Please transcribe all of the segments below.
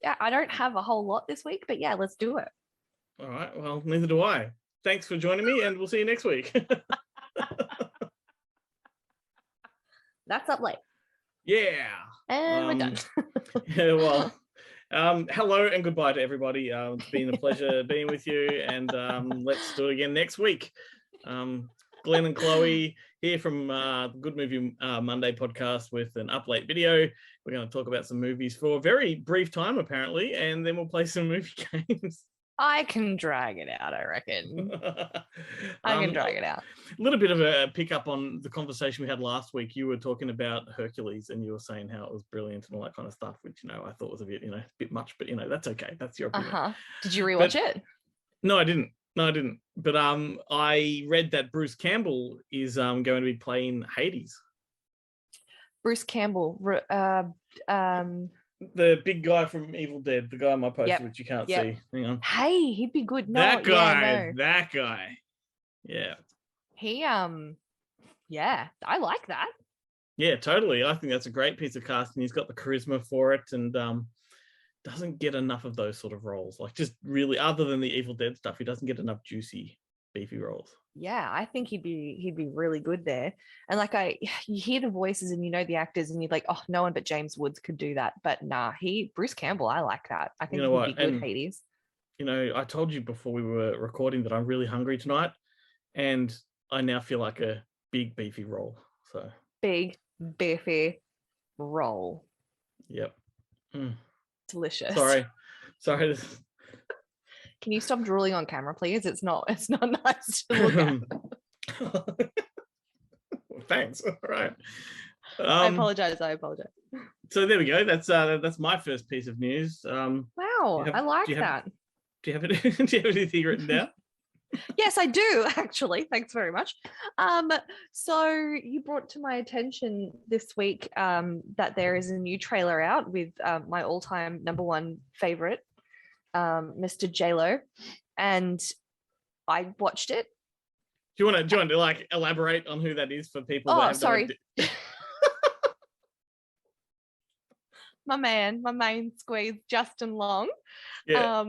Yeah, I don't have a whole lot this week, but yeah, let's do it. All right. Well, neither do I. Thanks for joining me, and we'll see you next week. That's up late. Yeah. And we're done. Yeah, well, hello and goodbye to everybody. It's been a pleasure being with you, and let's do it again next week. Glenn and Chloe here from the Good Movie Monday podcast with an up late video. We're going to talk about some movies for a very brief time, apparently, and then we'll play some movie games. I can drag it out, I reckon. I can drag it out. A little bit of a pickup on the conversation we had last week. You were talking about Hercules and you were saying how it was brilliant and all that kind of stuff, which, I thought was a bit much, but, that's okay. That's your opinion. Did you rewatch it? No, I didn't. But I read that Bruce Campbell is going to be playing Hades. Bruce Campbell, the big guy from Evil Dead, the guy on my poster, which you can't see. Hang on. Hey, he'd be good. No, that guy. Yeah, no. That guy. Yeah. He yeah, I like that. Yeah, totally. I think that's a great piece of casting. He's got the charisma for it, and doesn't get enough of those sort of roles. Like, just really, other than the Evil Dead stuff, he doesn't get enough juicy, beefy roles. Yeah, I think he'd be really good there. And like you hear the voices and you know the actors and you're like, oh, no one but James Woods could do that. But nah, Bruce Campbell, I like that. I think he'd be good, Hades. I told you before we were recording that I'm really hungry tonight, and I now feel like a big beefy roll. So big beefy roll. Yep. Delicious. Sorry. Can you stop drooling on camera, please? It's not nice to look at. Thanks. All right. I apologize. So there we go. That's my first piece of news. Wow, I like that. Do you have anything written down? Yes, I do, actually. Thanks very much. So you brought to my attention this week that there is a new trailer out with my all-time number one favorite, Mr. J-Lo, and I watched it. Do you want to like elaborate on who that is for people? Oh, sorry. my main squeeze, Justin Long. Yeah.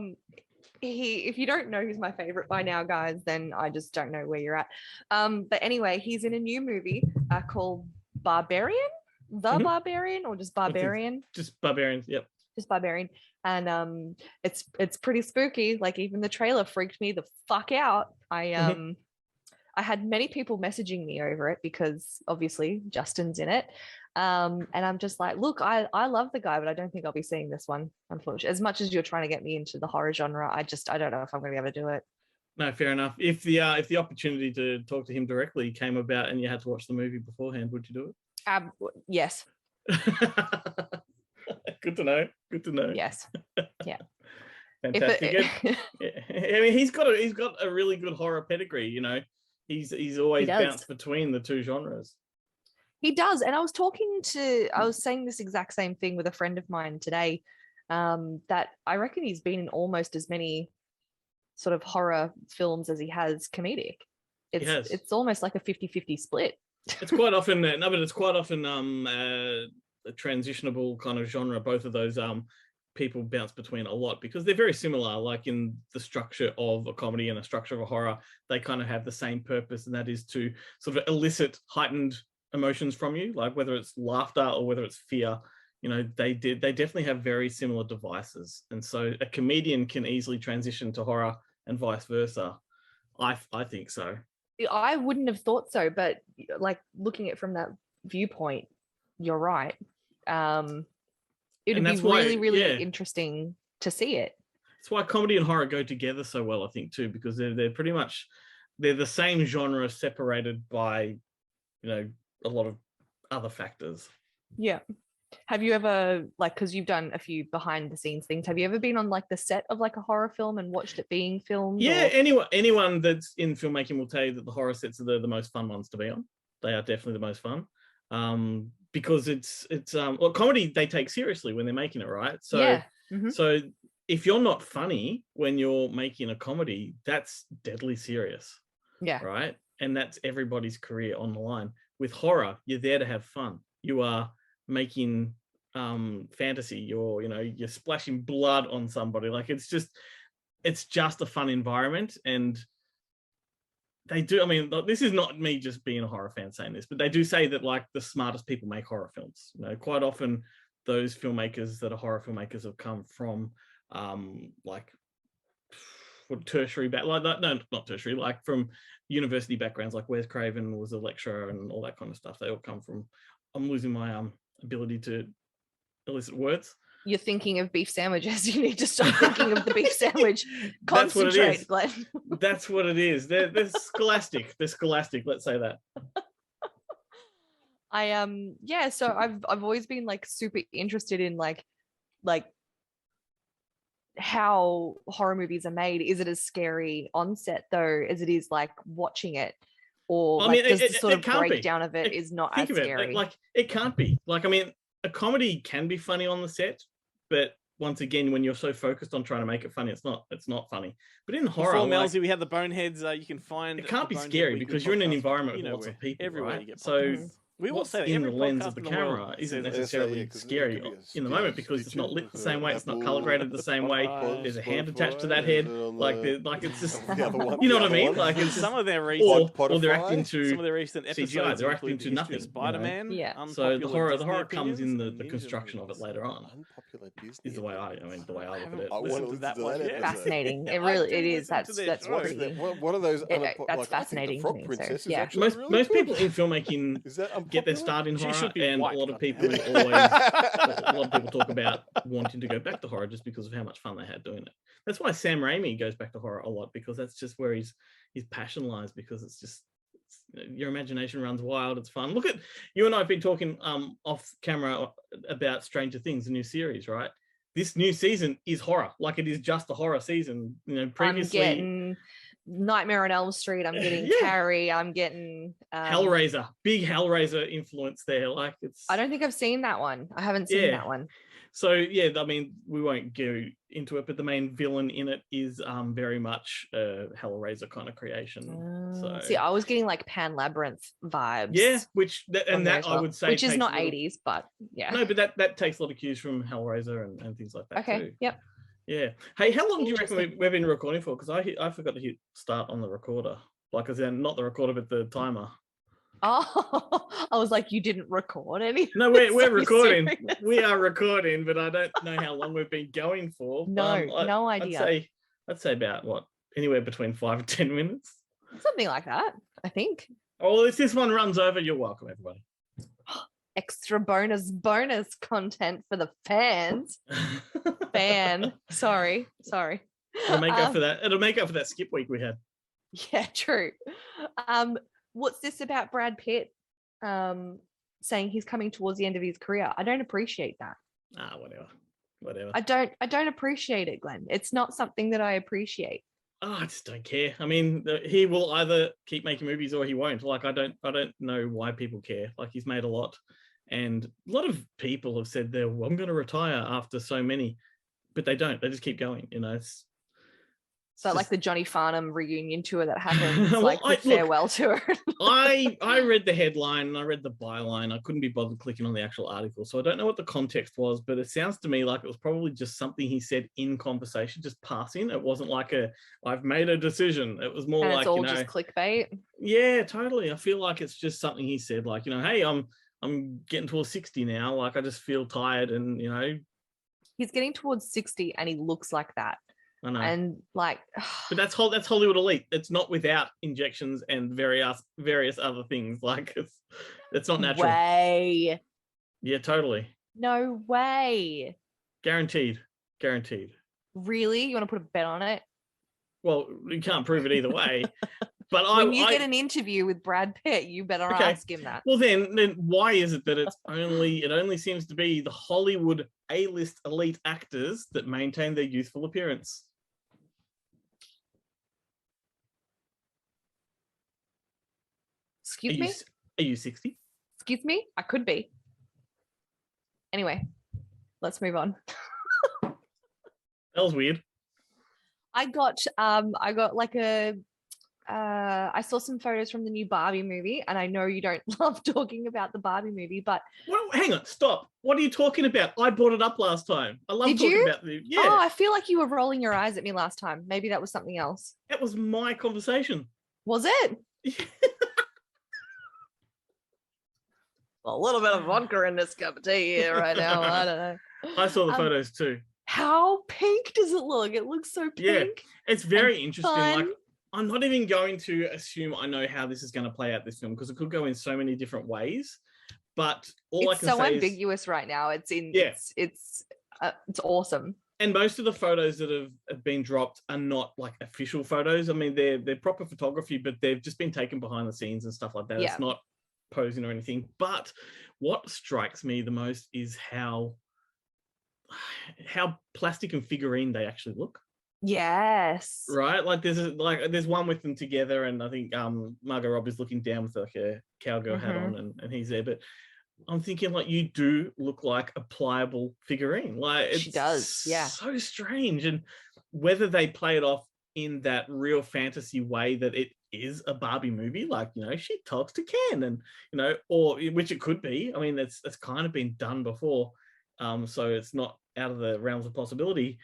If you don't know who's my favorite by now, guys, then I just don't know where you're at. But anyway, he's in a new movie called Barbarian, Barbarian, or just Barbarian? Just Barbarian, yep. Just Barbarian. And it's pretty spooky. Like, even the trailer freaked me the fuck out. I had many people messaging me over it because obviously Justin's in it. And I'm just like, look, I love the guy, but I don't think I'll be seeing this one, unfortunately. As much as you're trying to get me into the horror genre, I don't know if I'm going to be able to do it. No, fair enough. If the opportunity to talk to him directly came about and you had to watch the movie beforehand, would you do it? Yes. Good to know. Yes. Yeah. Fantastic. I mean, he's got a really good horror pedigree. He's always bounced between the two genres. He does. And I was saying this exact same thing with a friend of mine today, that I reckon he's been in almost as many sort of horror films as he has comedic. It's almost like a 50-50 split. It's quite often, a transitionable kind of genre. Both of those people bounce between a lot because they're very similar, like in the structure of a comedy and a structure of a horror. They kind of have the same purpose, and that is to sort of elicit heightened emotions from you, like whether it's laughter or whether it's fear. They definitely have very similar devices, and so a comedian can easily transition to horror and vice versa. I think so. I wouldn't have thought so, but like, looking at it from that viewpoint, you're right. It'd be really interesting to see it. That's why comedy and horror go together so well, I think, too, because they're pretty much the same genre, separated by a lot of other factors. Yeah. Have you ever, like, because you've done a few behind the scenes things, have you ever been on like the set of like a horror film and watched it being filmed? Yeah, anyone that's in filmmaking will tell you that the horror sets are the most fun ones to be on. They are definitely the most fun. Because it's comedy they take seriously when they're making it, right? So yeah. So if you're not funny when you're making a comedy, that's deadly serious. Yeah. Right? And that's everybody's career on the line. With horror, you're there to have fun. You are making fantasy. You're splashing blood on somebody. Like it's just a fun environment. And they do, I mean, this is not me just being a horror fan saying this, but they do say that like the smartest people make horror films. Quite often those filmmakers that are horror filmmakers have come from like tertiary not tertiary, like from university backgrounds, like Wes Craven was a lecturer and all that kind of stuff. They all come from, I'm losing my ability to elicit words. You're thinking of beef sandwiches. You need to stop thinking of the beef sandwich. That's what it is. Glenn. That's what it is. They're scholastic. They're scholastic. Let's say that. So I've always been like super interested in like how horror movies are made. Is it as scary on set though as it is like watching it? Or does the sort of breakdown of it is not as scary? Like it can't be. Like, I mean, a comedy can be funny on the set, but once again, when you're so focused on trying to make it funny, it's not funny. But in horror, before Melzy, we have the Boneheads. You can find it can't be scary because you're in an environment with lots of people, everywhere right? You get so we will say in the lens of the camera isn't necessarily scary in the moment because it's not lit the same way, it's not color graded the same way. There's a hand attached to that head, like it's just you know what I mean? Like it's some of their recent, or they're acting to some of their recent episodes CGI, they're acting to nothing. Spider-Man, yeah. So the horror comes in the construction of it later on. Is the way I look at it. I listened to that one. Fascinating. It is. That's pretty. What are those? That's fascinating to me. Yeah. Most people in filmmaking get their start in horror, and a lot of people talk about wanting to go back to horror just because of how much fun they had doing it. That's why Sam Raimi goes back to horror a lot, because that's just where his passion lies, because it's just your imagination runs wild. It's fun. Look at you and I have been talking off camera about Stranger Things, the new series, right? This new season is horror. Like it is just a horror season. Previously I'm getting Nightmare on Elm Street. I'm getting Carrie. I'm getting Hellraiser. Big Hellraiser influence there. Like it's. I don't think I've seen that one. I haven't seen that one. So yeah, I mean, we won't go into it, but the main villain in it is very much a Hellraiser kind of creation. So see, I was getting like Pan Labyrinth vibes. Yeah, I would say, which is not 80s, but yeah. No, but that takes a lot of cues from Hellraiser and things like that. Okay. Too. Yep. Yeah. Hey, how long do you reckon we've been recording for? Because I forgot to hit start on the recorder, like as in not the recorder, but the timer. Oh, I was like, you didn't record anything? No, we're recording. Serious? We are recording, but I don't know how long we've been going for. No idea. I'd say about anywhere between 5 and 10 minutes. Something like that, I think. Oh, if this one runs over, you're welcome, everybody. Extra bonus content for the fans. Sorry. It'll make up for that. It'll make up for that skip week we had. Yeah, true. What's this about Brad Pitt saying he's coming towards the end of his career? I don't appreciate that. Whatever. I don't appreciate it, Glenn. It's not something that I appreciate. Oh, I just don't care. I mean, he will either keep making movies or he won't. Like, I don't know why people care. Like, he's made a lot, and a lot of people have said I'm going to retire after so many, but they don't. They just keep going. It's so like the Johnny Farnham reunion tour that happens, the farewell tour. I read the headline and I read the byline. I couldn't be bothered clicking on the actual article, so I don't know what the context was, but it sounds to me like it was probably just something he said in conversation, just passing. It wasn't like I've made a decision. It was more like, it's all just clickbait. Yeah, totally. I feel like it's just something he said, like, hey, I'm getting towards 60 now. Like, I just feel tired, and he's getting towards 60 and he looks like that. I know. And like, but that's Hollywood elite. It's not without injections and various other things. Like it's not natural. Way. Yeah, totally. No way. Guaranteed. Really? You want to put a bet on it? Well, you can't prove it either way. But when you get an interview with Brad Pitt, you better ask him that. Well, then why is it that it only seems to be the Hollywood A-list elite actors that maintain their youthful appearance? Excuse me? Are you 60? Excuse me? I could be. Anyway, let's move on. That was weird. I got like a I saw some photos from the new Barbie movie, and I know you don't love talking about the Barbie movie, but Well, hang on, stop. What are you talking about? I brought it up last time. I love Did talking you? about the oh, I feel like you were rolling your eyes at me last time. Maybe that was something else. That was my conversation. Was it? A little bit of vodka in this cup of tea here right now. I don't know. I saw the photos too. How pink does it look? It looks so pink. Yeah, it's very interesting. fun. Like, I'm not even going to assume I know how this is going to play out, this film, because it could go in so many different ways. But all I It's can so say ambiguous right now. It's in. Yeah. It's awesome. and most of the photos that have been dropped are not like official photos. I mean, they're proper photography, but they've just been taken behind the scenes and stuff like that. Yeah. It's not posing or anything. But what strikes me the most is how plastic and figurine they actually look. Yes. Right, like there's one with them together, and I think Margot Robbie's looking down with like a cowgirl hat on, and he's there. But I'm thinking, like, you do look like a pliable figurine. Like, it's She does, yeah. so strange. And whether they play it off in that real fantasy way that it is a Barbie movie, like, you know, she talks to Ken, and, you know, or which it could be. I mean, that's kind of been done before, so it's not out of the realms of possibility.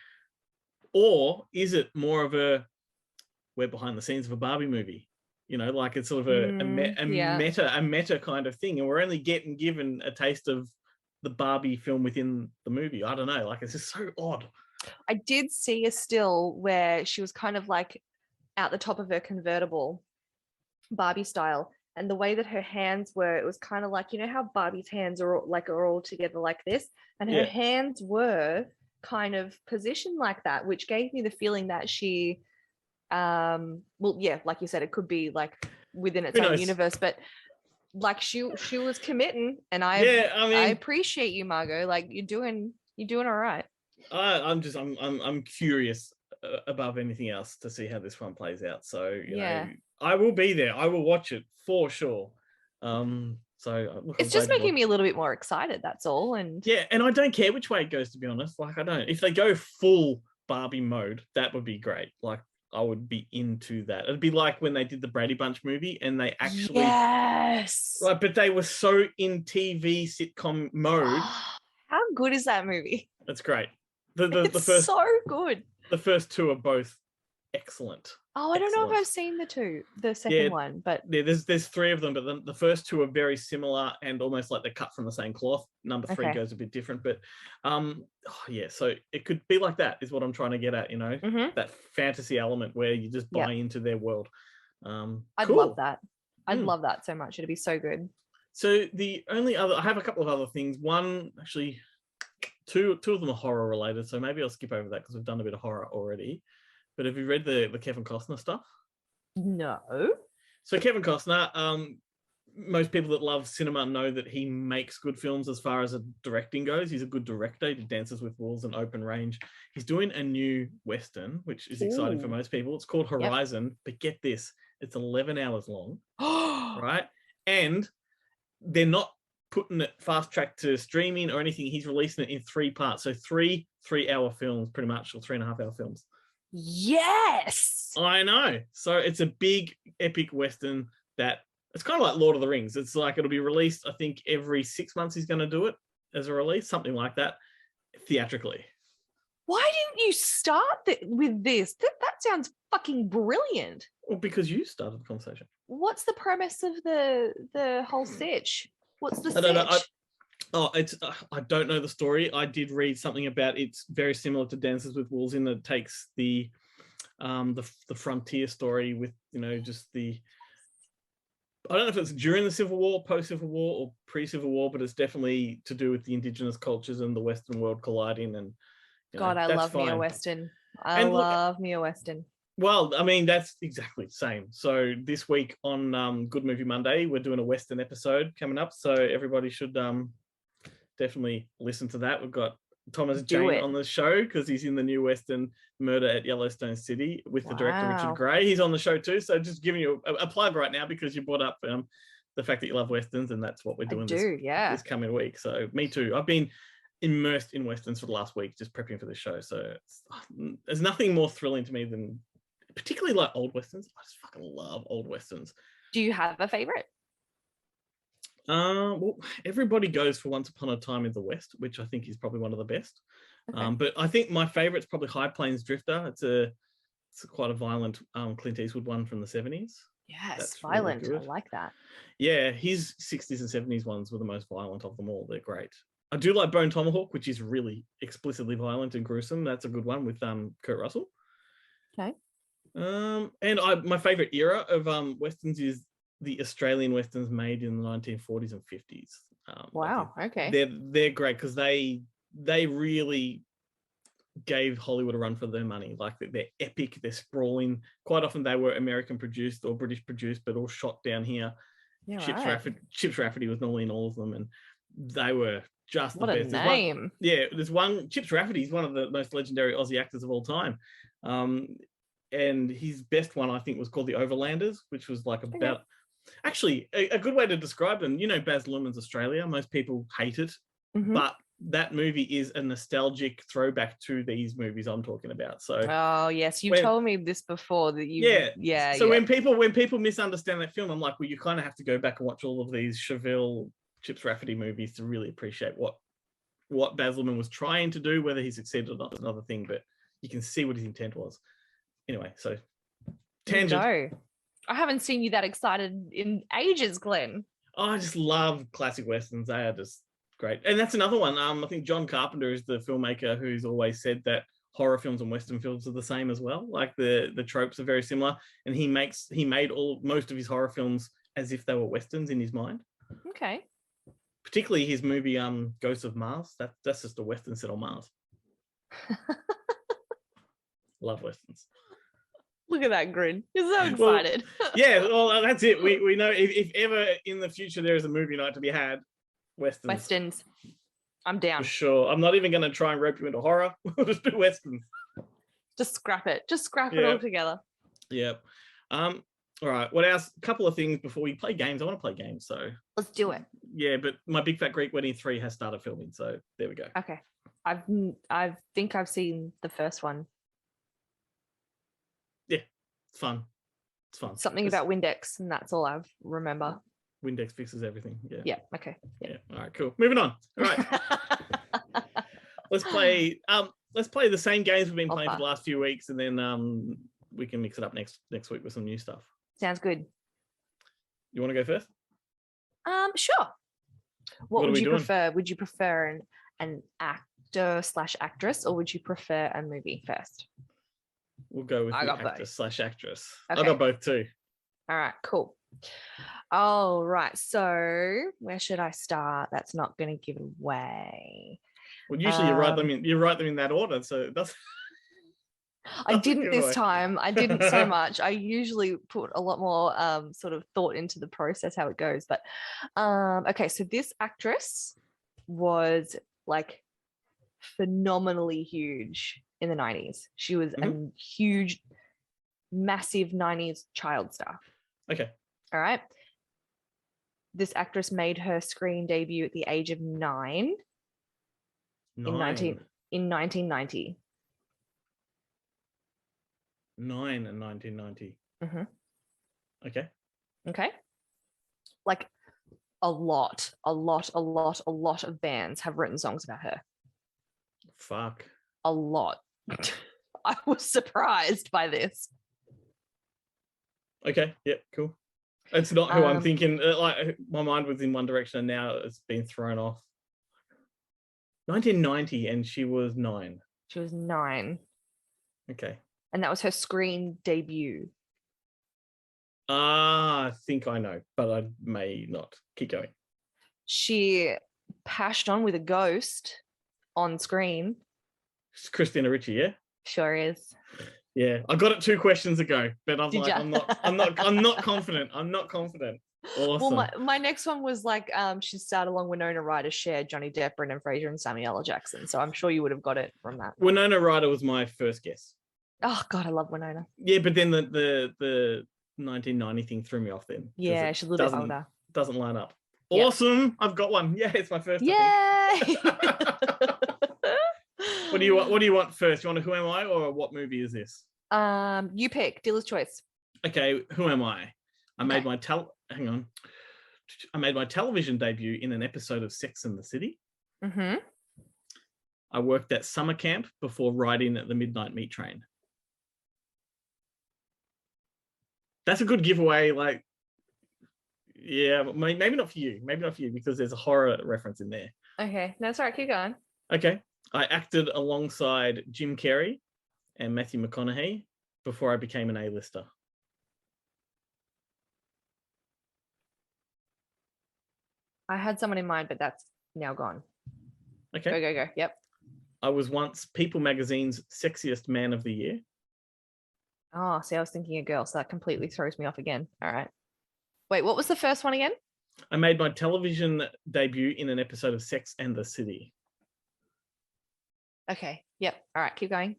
Or is it more of a we're behind the scenes of a Barbie movie? You know, like it's sort of a meta kind of thing, and we're only given a taste of the Barbie film within the movie. I don't know, like it's just so odd. I did see a still where she was kind of like out the top of her convertible, Barbie style, and the way that her hands were, it was kind of like, you know how Barbie's hands are all together like this, and her hands were kind of positioned like that, which gave me the feeling that she like you said, it could be like within its own universe, but like she was committing, and I appreciate you, Margot. Like you're doing all right. I'm curious above anything else to see how this one plays out. So you know, I will be there. I will watch it for sure. So it's just making me a little bit more excited. That's all. And and I don't care which way it goes, to be honest. Like I don't. If they go full Barbie mode, that would be great. Like I would be into that. It'd be like when they did the Brady Bunch movie and they actually right, but they were so in TV sitcom mode. How good is that movie? It's great. The first so good. The first two are both excellent. Oh, I don't know if I've seen the second one, but there's three of them, but the first two are very similar and almost like they're cut from the same cloth. Number three goes a bit different, but so it could be like that is what I'm trying to get at, you know, that fantasy element where you just buy into their world. I'd love that. I'd love that so much. It'd be so good. So I have a couple of other things. One, actually, two of them are horror related, so maybe I'll skip over that because we've done a bit of horror already. But have you read the Kevin Costner stuff? No. So Kevin Costner, most people that love cinema know that he makes good films as far as directing goes. He's a good director. He did Dances with Wolves and Open Range. He's doing a new Western, which is exciting for most people. It's called Horizon, but get this, it's 11 hours long, right? And they're not putting it fast track to streaming or anything. He's releasing it in 3 parts. So 3 3-hour films, pretty much, or 3.5-hour films. Yes, I know. So it's a big epic Western that it's kind of like Lord of the Rings. It's like it'll be released, I think, every 6 months he's going to do it as a release, something like that, theatrically. Why didn't you start with this? That sounds fucking brilliant. Well, because you started the conversation. What's the premise of the whole sitch? What's the sitch? I don't know the story. I did read something about it's very similar to Dances with Wolves in that it takes the frontier story with, you know, just I don't know if it's during the Civil War, post-Civil War, or pre-Civil War, but it's definitely to do with the indigenous cultures and the Western world colliding. And God, I love me a Western. I love me a Western. Well, I mean, that's exactly the same. So this week on Good Movie Monday, we're doing a Western episode coming up. So everybody should definitely listen to that. We've got Thomas Jane on the show because he's in the new Western Murder at Yellowstone City with the director Richard Gray. He's on the show too. So just giving you a plug right now because you brought up the fact that you love Westerns, and that's what we're doing this coming week. So me too. I've been immersed in Westerns for the last week, just prepping for this show. So there's nothing more thrilling to me than particularly like old westerns. I just fucking love old westerns. Do you have a favorite? Well, everybody goes for Once Upon a Time in the West, which I think is probably one of the best. Okay. But I think my favorite's probably High Plains Drifter. It's quite a violent Clint Eastwood one from the 70s. Yes, That's violent. really I good. like that. Yeah, his 60s and 70s ones were the most violent of them all. They're great. I do like Bone Tomahawk, which is really explicitly violent and gruesome. That's a good one with Kurt Russell. Okay. And my favorite era of westerns is the Australian westerns made in the 1940s and 50s. Wow. Okay. They're great because they really gave Hollywood a run for their money. Like they're epic, they're sprawling. Quite often they were American produced or British produced, but all shot down here. Yeah, Chips Rafferty was normally in all of them, and they were just what the a best. name. There's one, Chips Rafferty is one of the most legendary Aussie actors of all time. And his best one, I think, was called The Overlanders, which was like about, actually, a good way to describe them. You know, Baz Luhrmann's Australia. Most people hate it, but that movie is a nostalgic throwback to these movies I'm talking about. So, oh yes, you told me this before that you. So when people misunderstand that film, I'm like, well, you kind of have to go back and watch all of these Chevelle, Chips Rafferty movies to really appreciate what Baz Luhrmann was trying to do. Whether he succeeded or not is another thing, but you can see what his intent was. Anyway, so tangent. I haven't seen you that excited in ages, Glenn. Oh, I just love classic westerns. They are just great. And that's another one. I think John Carpenter is the filmmaker who's always said that horror films and western films are the same as well. Like the tropes are very similar, and he made most of his horror films as if they were westerns in his mind. Okay. Particularly his movie Ghosts of Mars. That's just a western set on Mars. Love westerns. Look at that grin. You're so excited. Well, that's it. We know if ever in the future there is a movie night to be had, westerns. I'm down. For sure. I'm not even going to try and rope you into horror. We'll just do westerns. Just scrap it. Just scrap it all together. Yep. All right. What else? A couple of things before we play games. I want to play games, so let's do it. Yeah, but My Big Fat Greek Wedding 3 has started filming, so there we go. Okay. I think I've seen the first one. Yeah, it's fun. Something about Windex, and that's all I remember. Windex fixes everything. Yeah. Yeah. Okay. Yeah. All right. Cool. Moving on. All right. Let's play the same games we've been playing for the last few weeks, and then we can mix it up next week with some new stuff. Sounds good. You want to go first? Sure. What would you doing? prefer? Would you prefer an actor/actress, or would you prefer a movie first? We'll go with the actor/actress. Okay. I got both too. All right, cool. All right, so where should I start? That's not going to give it away. Well, usually you write them in that order, so that's. I didn't this time. I didn't so much. I usually put a lot more sort of thought into the process, how it goes. But okay, so this actress was like phenomenally huge in the 90s. She was a huge, massive 90s child star. Okay. All right. This actress made her screen debut at the age of 9. In 1990. 9 in 1990. Okay. Like a lot of bands have written songs about her. Fuck. A lot. I was surprised by this. Okay. Yep. Cool. It's not who I'm thinking. Like my mind was in one direction, and now it's been thrown off. 1990, and she was 9. She was 9. Okay. And that was her screen debut. I think I know, but I may not. Keep going. She pashed on with a ghost on screen. It's Christina Ricci, yeah? Sure is. Yeah, I got it 2 questions ago, but I'm not confident. I'm not confident. Awesome. Well, my next one was like she starred along Winona Ryder, Cher, Johnny Depp, Brendan Fraser, and Samuel L. Jackson. So I'm sure you would have got it from that. Winona Ryder was my first guess. Oh God, I love Winona. Yeah, but then the 1990 thing threw me off. Then yeah, she's a little bit older. Doesn't line up. Awesome! I've got one. Yeah, it's my first. Yay! What do you want? What do you want first? You want a Who Am I or what movie is this? You pick. Dealer's choice. Okay, who am I? I made Okay. I made my television debut in an episode of Sex and the City. Mm-hmm. I worked at summer camp before riding the midnight meat train. That's a good giveaway. Like, yeah, maybe not for you. Maybe not for you because there's a horror reference in there. Okay. No, sorry. Keep going. Okay. I acted alongside Jim Carrey and Matthew McConaughey before I became an A-lister. I had someone in mind, but that's now gone. Okay. Go. Yep. I was once People Magazine's sexiest man of the year. Oh, see, I was thinking a girl, so that completely throws me off again. All right. Wait, what was the first one again? I made my television debut in an episode of Sex and the City. Okay. Yep. All right. Keep going.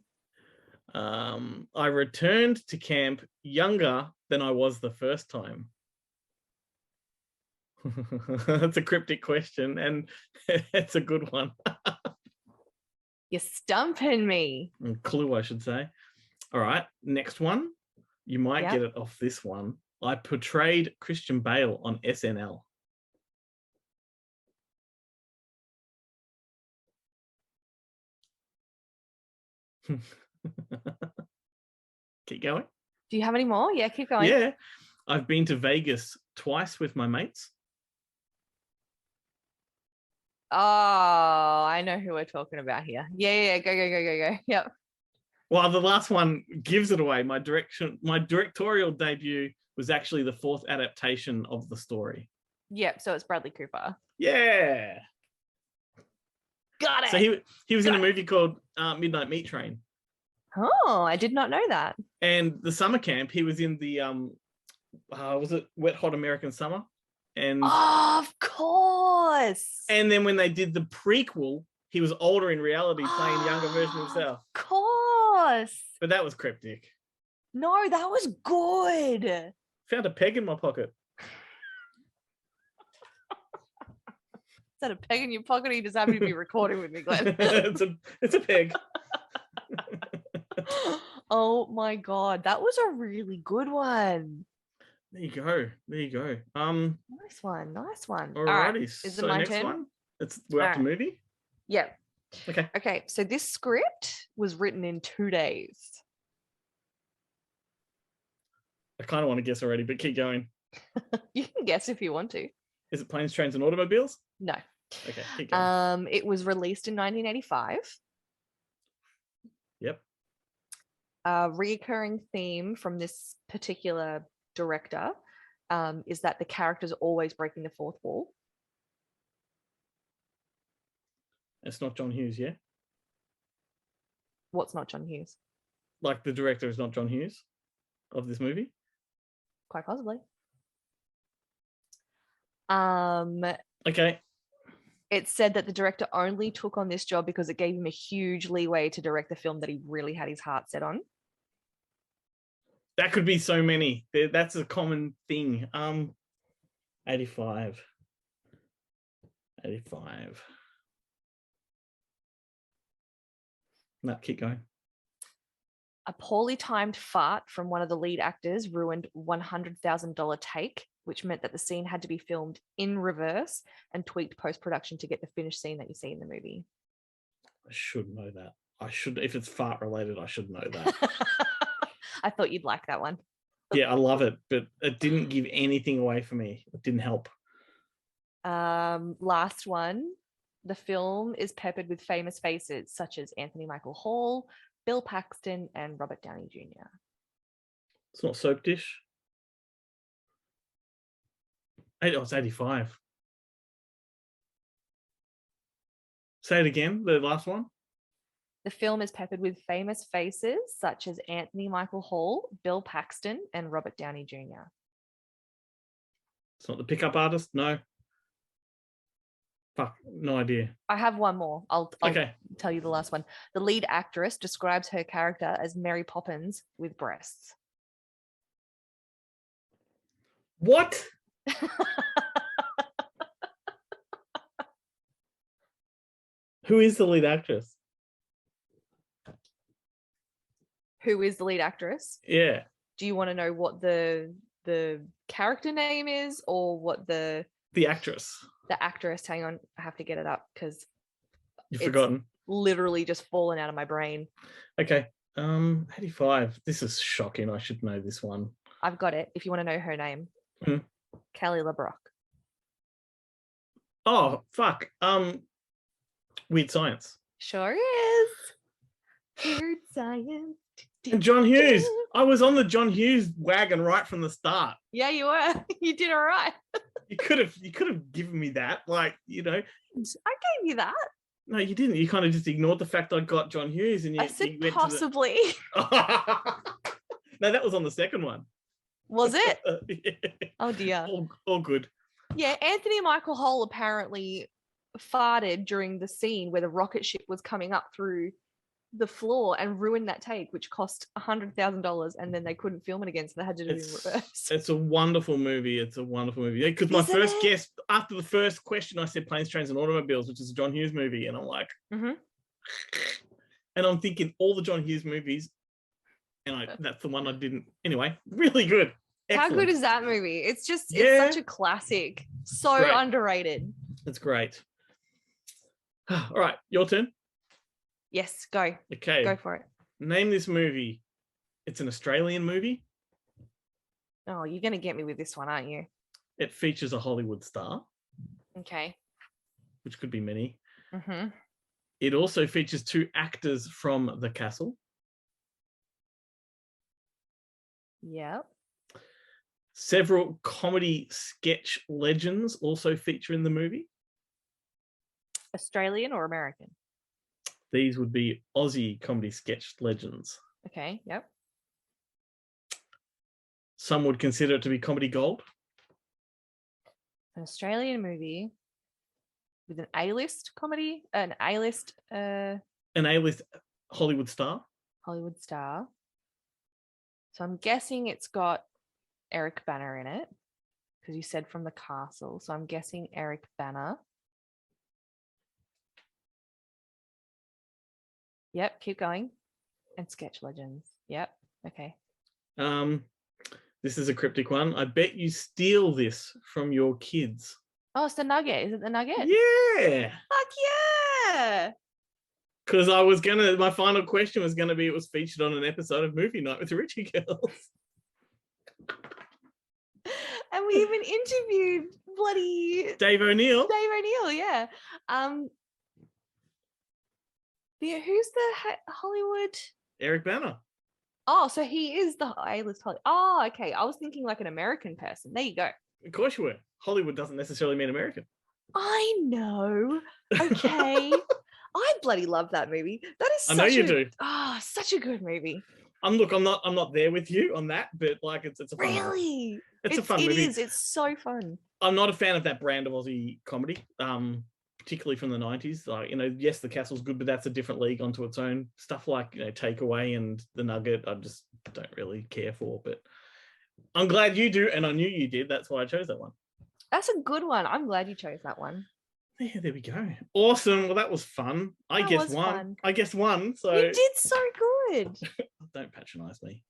I returned to camp younger than I was the first time. That's a cryptic question, and it's a good one. You're stumping me. Clue, I should say. All right, next one. You might get it off this one. I portrayed Christian Bale on SNL. Keep going. Do you have any more? Yeah, keep going. Yeah. I've been to Vegas twice with my mates. Oh, I know who we're talking about here. Yeah. Go. Yep. Well, the last one gives it away. My directorial debut was actually the fourth adaptation of the story. Yep. So it's Bradley Cooper. Yeah. Got it. So he was in a movie called Midnight Meat Train. Oh, I did not know that. And the summer camp, he was in the was it Wet Hot American Summer? And of course. And then when they did the prequel, he was older in reality, playing younger version of himself. Of course. But that was cryptic. No, that was good. Found a peg in my pocket. Is that a peg in your pocket, or you just happen to be recording with me, Glenn? it's a peg. Oh my god, that was a really good one. There you go. Nice one. Alrighty. All right. Is so it my next turn? one? We're up to movie. Yeah. Okay. Okay. So this script was written in 2 days. I kind of want to guess already, but keep going. You can guess if you want to. Is it Planes, Trains, and Automobiles? No. Okay, keep going. It was released in 1985. Yep. A recurring theme from this particular director is that the character's always breaking the fourth wall. It's not John Hughes, yeah? What's not John Hughes? Like the director is not John Hughes of this movie? Quite possibly. Okay. It said that the director only took on this job because it gave him a huge leeway to direct the film that he really had his heart set on. That could be so many. That's a common thing. 85. No, keep going. A poorly timed fart from one of the lead actors ruined $100,000 take, which meant that the scene had to be filmed in reverse and tweaked post-production to get the finished scene that you see in the movie. I should know that. If it's fart related, I should know that. I thought you'd like that one. Yeah, I love it, but it didn't give anything away for me. It didn't help. Last one. The film is peppered with famous faces such as Anthony Michael Hall, Bill Paxton, and Robert Downey Jr. It's not Soap Dish. It's 85. Say it again, the last one. The film is peppered with famous faces such as Anthony Michael Hall, Bill Paxton, and Robert Downey Jr. It's not The Pickup Artist? No. Fuck, no idea. I have one more. I'll okay. Tell you the last one. The lead actress describes her character as Mary Poppins with breasts. What? Who is the lead actress? Who is the lead actress? Yeah. Do you want to know what the character name is, or what the actress? The actress. Hang on, I have to get it up because You've forgotten. Literally just fallen out of my brain. Okay. 85. This is shocking. I should know this one. I've got it. If you want to know her name, Kelly Lebrock. Oh fuck. Weird Science. Sure is. Weird Science. And John Hughes. I was on the John Hughes wagon right from the start. Yeah, you were. You did all right. You could have given me that. Like, I gave you that. No, you didn't. You kind of just ignored the fact I got John Hughes, and I said you went possibly. No, that was on the second one. Was it? Yeah. Oh dear. All good. Yeah, Anthony Michael Hall apparently farted during the scene where the rocket ship was coming up through the floor and ruined that take, which cost $100,000, and then they couldn't film it again, so they had to do it in reverse. It's a wonderful movie. It's a wonderful movie. Because my first guess after the first question, I said Planes, Trains, and Automobiles, which is a John Hughes movie, and I'm like, and I'm thinking all the John Hughes movies, and that's the one I didn't. Anyway, really good. Excellent. How good is that movie? It's such a classic. So underrated. It's great. All right, your turn. Yes, go. Okay. Go for it. Name this movie. It's an Australian movie. Oh, you're going to get me with this one, aren't you? It features a Hollywood star. Okay. Which could be many. Mm-hmm. It also features 2 actors from The Castle. Yep. Several comedy sketch legends also feature in the movie. Australian or American? These would be Aussie comedy sketch legends. Okay, yep. Some would consider it to be comedy gold. An Australian movie with an A-list comedy, an A-list Hollywood star. Hollywood star. So I'm guessing it's got Eric Bana in it, because you said from The Castle. So I'm guessing Eric Bana. Yep, keep going. And sketch legends. Yep. Okay. This is a cryptic one. I bet you steal this from your kids. Oh, it's the Nugget. Is it the Nugget? Yeah. Fuck yeah. Because my final question was gonna be, it was featured on an episode of Movie Night with the Richie Girls. And we even interviewed bloody Dave O'Neill, yeah. Who's the Hollywood? Eric Bana. Oh, so he is the A-list Hollywood. Oh, okay. I was thinking like an American person. There you go. Of course you were. Hollywood doesn't necessarily mean American. I know. Okay. I bloody love that movie. That is such such a good movie. I'm not there with you on that, but like it's a fun movie. It's a fun movie. It is. It's so fun. I'm not a fan of that brand of Aussie comedy, particularly from the 90s. Like, yes, The Castle's good, but that's a different league onto its own. Stuff like, Takeaway and The Nugget, I just don't really care for. But I'm glad you do, and I knew you did. That's why I chose that one. That's a good one. I'm glad you chose that one. Yeah, there we go. Awesome. Well, that was fun. I guess one. So you did so good. Don't patronize me.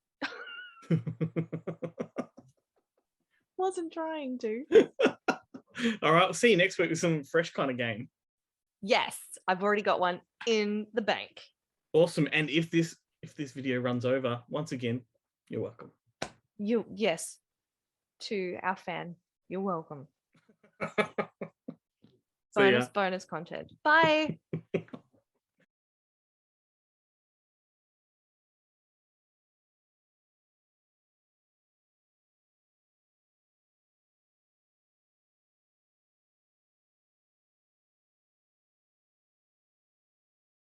Wasn't trying to. All right, we'll see you next week with some fresh kind of game. Yes, I've already got one in the bank. Awesome. And if this video runs over, once again, you're welcome. Yes, to our fan, you're welcome. Bonus content. Bye.